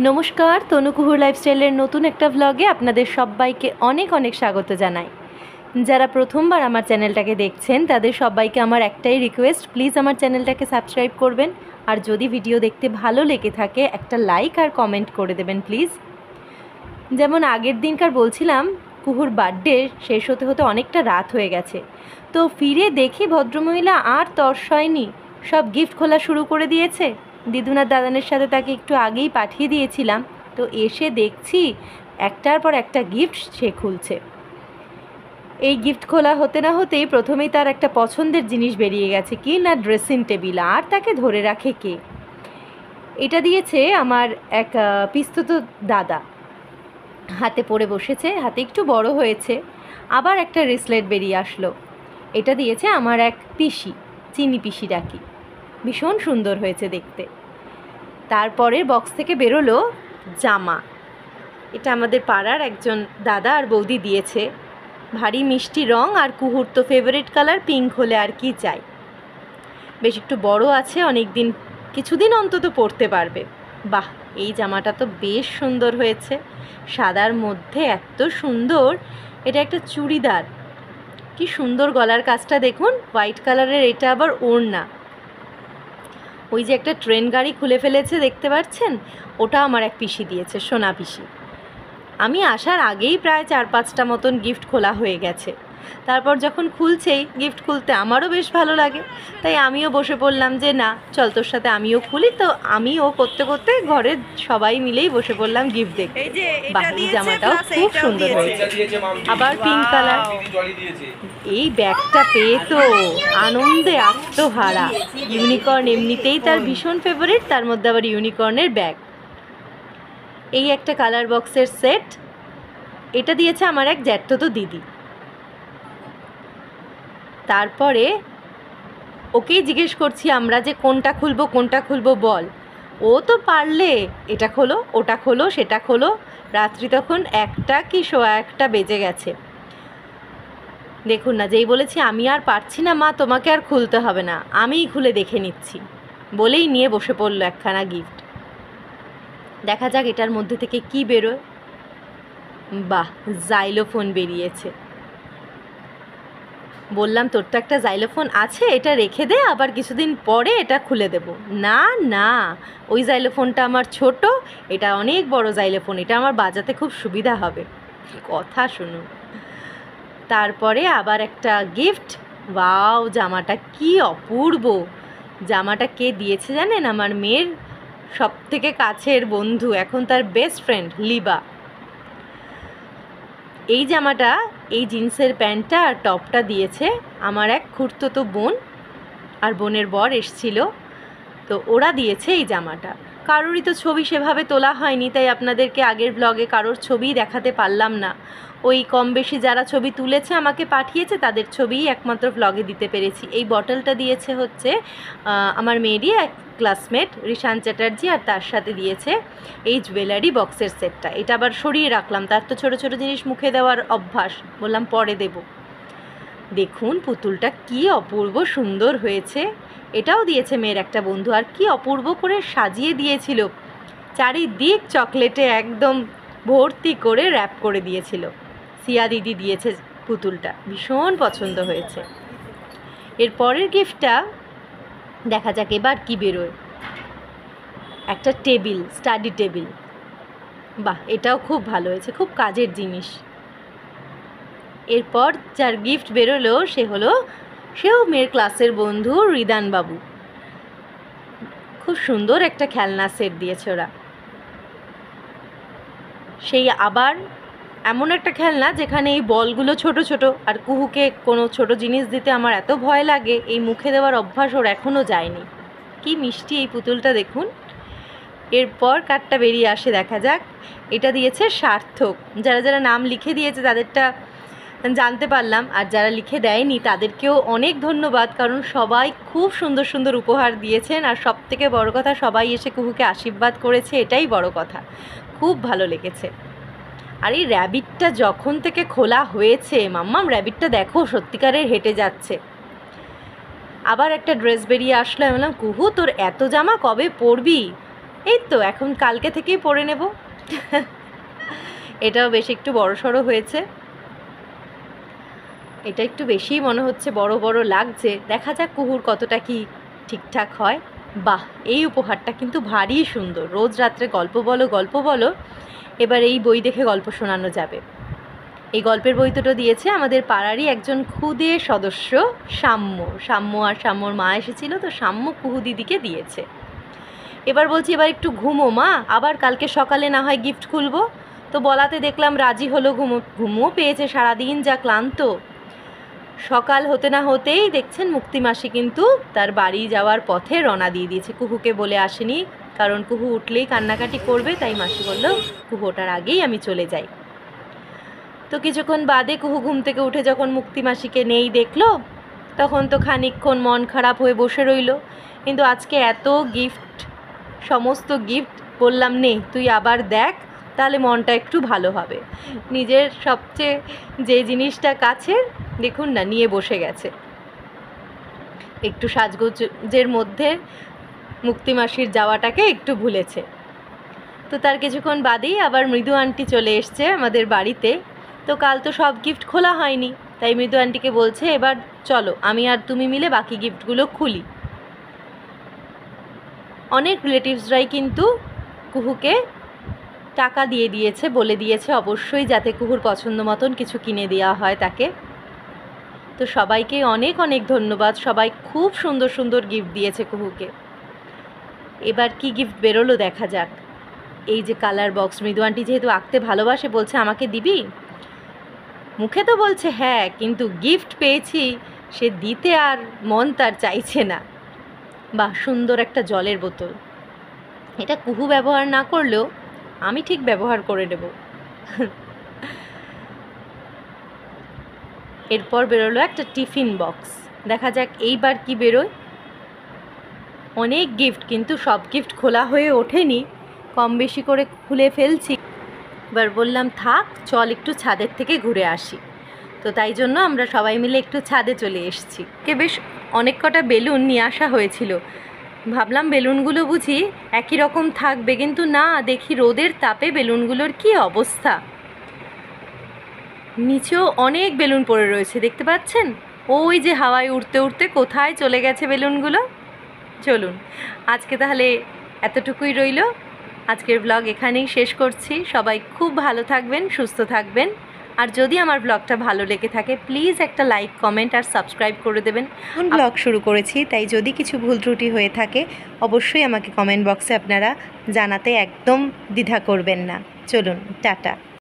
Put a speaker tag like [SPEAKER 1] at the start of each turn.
[SPEAKER 1] নমস্কার, তনু কুহুর লাইফস্টাইলের নতুন একটা ভ্লগে আপনাদের সবাইকে অনেক অনেক স্বাগত জানাই। যারা প্রথমবার আমার চ্যানেলটাকে দেখছেন তাদের সবাইকে আমার একটাই রিকোয়েস্ট, প্লিজ আমার চ্যানেলটাকে সাবস্ক্রাইব করবেন। আর যদি ভিডিও দেখতে ভালো লেগে থাকে একটা লাইক আর কমেন্ট করে দেবেন প্লিজ। যেমন আগের দিনকার বলছিলাম, কুহুর বার্থডে শেষ হতে হতে অনেকটা রাত হয়ে গেছে। তো ফিরে দেখি ভদ্রমহিলা আর তর্স হয়নি, সব গিফট খোলা শুরু করে দিয়েছে। দিদুনার দাদানের সাথে তাকে একটু আগেই পাঠিয়ে দিয়েছিলাম, তো এসে দেখছি একটার পর একটা গিফট সে খুলছে। এই গিফট খোলা হতে না হতেই প্রথমেই তার একটা পছন্দের জিনিস বেরিয়ে গেছে, কি না ড্রেসিং টেবিল। আর তাকে ধরে রাখে কে? এটা দিয়েছে আমার এক পিস্তুত দাদা, হাতে পরে বসেছে, হাতে একটু বড় হয়েছে। আবার একটা রিসলেট বেরিয়ে আসলো, এটা দিয়েছে আমার এক পিসি, চিনি পিসি ডাকি, ভীষণ সুন্দর হয়েছে দেখতে। তারপরের বক্স থেকে বেরোলো জামা, এটা আমাদের পাড়ার একজন দাদা আর বৌদি দিয়েছে। ভারী মিষ্টি রং, আর কুহুর তো ফেভারিট কালার পিঙ্ক, হলে আর কি চাই। বেশ একটু বড় আছে, কিছুদিন অন্তত পরতে পারবে। বাহ, এই জামাটা তো বেশ সুন্দর হয়েছে, সাদার মধ্যে এত সুন্দর। এটা একটা চুড়িদার, কি সুন্দর গলার কাজটা দেখুন, হোয়াইট কালারের। এটা আবার ওড়না। ওই যে একটা ট্রেন গাড়ি খুলে ফেলেছে দেখতে পাচ্ছেন, ওটা আমার এক পিসি দিয়েছে, সোনা পিসি। আমি আসার আগেই প্রায় 4-5টা মতন গিফট খোলা হয়ে গেছে। তারপর যখন খুলছেই, গিফট খুলতে আমারও বেশ ভালো লাগে, তাই আমিও বসে পড়লাম যে না চল তোর সাথে আমিও খুলি। তো আমিও করতে করতে ঘরের সবাই মিলেই বসে পড়লাম গিফট দেখতে। বাহ, এই জামাটাও খুব সুন্দর হয়েছে, আবার পিঙ্ক কালার। এই ব্যাগটা পেয়ে তো আনন্দে আত্মহারা। ইউনিকর্ন এমনিতেই তার ভীষণ ফেভারিট, তার মধ্যে আবার ইউনিকর্নের ব্যাগ। এই একটা কালার বক্সের সেট, এটা দিয়েছে আমার এক জ্যাঠতো দিদি। তারপরে ওকেই জিজ্ঞেস করছি আমরা যে কোনটা খুলবো বল। ও তো পারলে এটা খোলো, ওটা খোলো, সেটা খোলো। রাত্রি তখন 1টা কি 1:15 বেজে গেছে। দেখুন না, যেই বলেছি আমি আর পারছি না মা, তোমাকে আর খুলতে হবে না, আমিই খুলে দেখে নিচ্ছি বলেই নিয়ে বসে পড়লো একখানা গিফট। দেখা যাক এটার মধ্যে থেকে কি বেরোয়। বাহ, জাইলোফোন বেরিয়েছে। বললাম তোর তো একটা জাইলোফোন আছে, এটা রেখে দে, আবার কিছুদিন পরে এটা খুলে দেব। না না, ওই জাইলোফোনটা আমার ছোট, এটা অনেক বড় জাইলোফোন, এটা আমার বাজাতে খুব সুবিধা হবে। কথা শুনুন। তারপরে আবার একটা গিফট। ওয়াও, জামাটা কি অপূর্ব। জামাটা কে দিয়েছে জানেন? আমার মেয়ের সবথেকে কাছের বন্ধু, এখন তার বেস্ট ফ্রেন্ড লিবা। এই জামাটা, এই জিন্সের প্যান্টটা আর টপটা দিয়েছে আমার এক খুড়তুতো বোন, আর বোনের বর এসছিল, তো ওরা দিয়েছে এই জামাটা। কারোরই তো ছবি সেভাবে তোলা হয়নি, তাই আপনাদেরকে আগের ব্লগে কারোর ছবিই দেখাতে পারলাম না। ওই কম বেশি যারা ছবি তুলেছে আমাকে পাঠিয়েছে তাদের ছবিই একমাত্র ব্লগে দিতে পেরেছি। এই বটলটা দিয়েছে হচ্ছে আমার মেয়েরই এক ক্লাসমেট রিশান চ্যাটার্জি, আর তার সাথে দিয়েছে এই জুয়েলারি বক্সের সেটটা। এটা আবার সরিয়ে রাখলাম, তার তো ছোটো ছোটো জিনিস মুখে দেওয়ার অভ্যাস, বললাম পরে দেব। দেখুন পুতুলটা কি অপূর্ব সুন্দর হয়েছে। এটাও দিয়েছে মেয়ের একটা বন্ধু, আর কি অপূর্ব করে সাজিয়ে দিয়েছিল, চারিদিক চকলেটে একদম ভর্তি করে র্যাপ করে দিয়েছিল। সিয়া দিদি দিয়েছে পুতুলটা, ভীষণ পছন্দ হয়েছে। এর পরের গিফটটা দেখা যাক এবার কি বেরোয়। একটা টেবিল, স্টাডি টেবিল। বাহ, এটাও খুব ভালো হয়েছে, খুব কাজের জিনিস। এরপর যার গিফট বেরোলো সেও মেয়ের ক্লাসের বন্ধু রিদান বাবু। খুব সুন্দর একটা খেলনা সেট দিয়েছে ওরা। সেই আবার এমন একটা খেলনা যেখানে এই বলগুলো ছোট ছোট, আর কুহুকে কোনো ছোট জিনিস দিতে আমার এত ভয় লাগে, এই মুখে দেওয়ার অভ্যাস ওর এখনও যায়নি। কি মিষ্টি এই পুতুলটা দেখুন। এরপর কার্ডটা বেরিয়ে আসে, দেখা যাক। এটা দিয়েছে সার্থক। যারা যারা নাম লিখে দিয়েছে তাদেরটা জানতে পারলাম, আর যারা লিখে দেয়নি তাদেরকেও অনেক ধন্যবাদ, কারণ সবাই খুব সুন্দর সুন্দর উপহার দিয়েছেন। আর সবথেকে বড় কথা, সবাই এসে কুহুকে আশীর্বাদ করেছে, এটাই বড় কথা। খুব ভালো লেগেছে। আর এই র্যাবিটটা যখন থেকে খোলা হয়েছে, মাম্মাম র্যাবিটটা দেখো সত্যিকারের হেঁটে যাচ্ছে। আবার একটা ড্রেস বেরিয়ে আসলো, আমি বললাম কুহু তোর এত জামা কবে পরবি? এই তো এখন কালকে থেকেই পরে নেব। এটাও বেশ একটু বড়সড় হয়েছে, এটা একটু বেশিই মনে হচ্ছে, বড় বড় লাগছে। দেখা যাক কুহুর কতটা কি ঠিকঠাক হয়। বাহ, এই উপহারটা কিন্তু ভারী সুন্দর। রোজ রাত্রে গল্প বলো, এবার এই বই দেখে গল্প শোনানো যাবে। এই গল্পের বই দুটো দিয়েছে আমাদের পাড়ারই একজন ক্ষুদে সদস্য সাম্য আর সাম্যর মা এসেছিল, তো সাম্য কুহু দিদিকে দিয়েছে। এবার বলছি এবার একটু ঘুমো মা, আবার কালকে সকালে না হয় গিফট খুলবো। তো বলাতে দেখলাম রাজি হলো, ঘুমও পেয়েছে, সারাদিন যা ক্লান্ত। সকাল হতে না হতেই দেখছেন মুক্তি মাসি কিন্তু তার বাড়ি যাওয়ার পথে রওনা দিয়ে দিয়েছে। কুহুকে বলে আসেনি, কারণ কুহু উঠলেই কান্নাকাটি করবে, তাই মাসি বলল কুহু ওঠার আগেই আমি চলে যাই। তো কিছুক্ষণ বাদে কুহু ঘুম থেকে উঠে যখন মুক্তি মাসিকে নেই দেখলো, তখন তো খানিকক্ষণ মন খারাপ হয়ে বসে রইল। কিন্তু আজকে এত গিফট, সমস্ত গিফট, বললাম নে তুই আবার দেখ, তাহলে মনটা একটু ভালো হবে। নিজের সবচেয়ে যে জিনিসটা কাছের, দেখুন না, নিয়ে বসে গেছে। একটু সাজগোজের মধ্যে মুক্তি মাসির যাওয়াটাকে একটু ভুলেছে। তো তার কিছুক্ষণ বাদেই আবার মৃদু আন্টি চলে এসছে আমাদের বাড়িতে। তো কাল তো সব গিফট খোলা হয়নি, তাই মৃদু আন্টিকে বলছে এবার চলো আমি আর তুমি মিলে বাকি গিফটগুলো খুলি। অনেক রিলেটিভসরাই কিন্তু কুহুকে টাকা দিয়ে দিয়েছে, বলে দিয়েছে অবশ্যই যাতে কুহুর পছন্দ মতন কিছু কিনে দেওয়া হয় তাকে। তো সবাইকে অনেক অনেক ধন্যবাদ, সবাই খুব সুন্দর সুন্দর গিফট দিয়েছে কুহুকে। এবার কি গিফট বেরোলো দেখা যাক। এই যে কালার বক্স, মৃদু আন্টি যেহেতু আঁকতে ভালোবাসে, বলছে আমাকে দিবি। মুখে তো বলছে হ্যাঁ, কিন্তু গিফট পেয়েছি সে দিতে আর মন তার চাইছে না। বাহ, সুন্দর একটা জলের বোতল। এটা কুহু ব্যবহার না করলেও আমি ঠিক ব্যবহার করে নেব। এরপর বেরোলো একটা টিফিন বক্স, দেখা যাক এইবার কি বেরোয়। অনেক গিফট, কিন্তু সব গিফট খোলা হয়ে ওঠেনি, কম বেশি করে খুলে ফেলছি। এবার বললাম থাক, চল একটু ছাদের থেকে ঘুরে আসি। তো তাই জন্য আমরা সবাই মিলে একটু ছাদে চলে এসেছি। বেশ অনেক কটা বেলুন নিয়ে আসা হয়েছিল, ভাবলাম বেলুনগুলো বুঝি একই রকম থাকবে, কিন্তু না, দেখি রোদের তাপে বেলুনগুলোর কি অবস্থা। নিচেও অনেক বেলুন পড়ে রয়েছে, দেখতে পাচ্ছেন? ওই যে হাওয়ায় উড়তে উড়তে কোথায় চলে গেছে বেলুনগুলো। চলুন আজকে তাহলে এতটুকুই রইল। আজকের ব্লগ এখানেই শেষ করছি। সবাই খুব ভালো থাকবেন, সুস্থ থাকবেন। আর যদি আমার ব্লগটা ভালো লেগে থাকে প্লিজ একটা লাইক, কমেন্ট আর সাবস্ক্রাইব করে দেবেন। ব্লগ শুরু করেছি, তাই যদি কিছু ভুল ত্রুটি হয়ে থাকে অবশ্যই আমাকে কমেন্ট বক্সে আপনারা জানাতে একদম দ্বিধা করবেন না। চলুন, টাটা।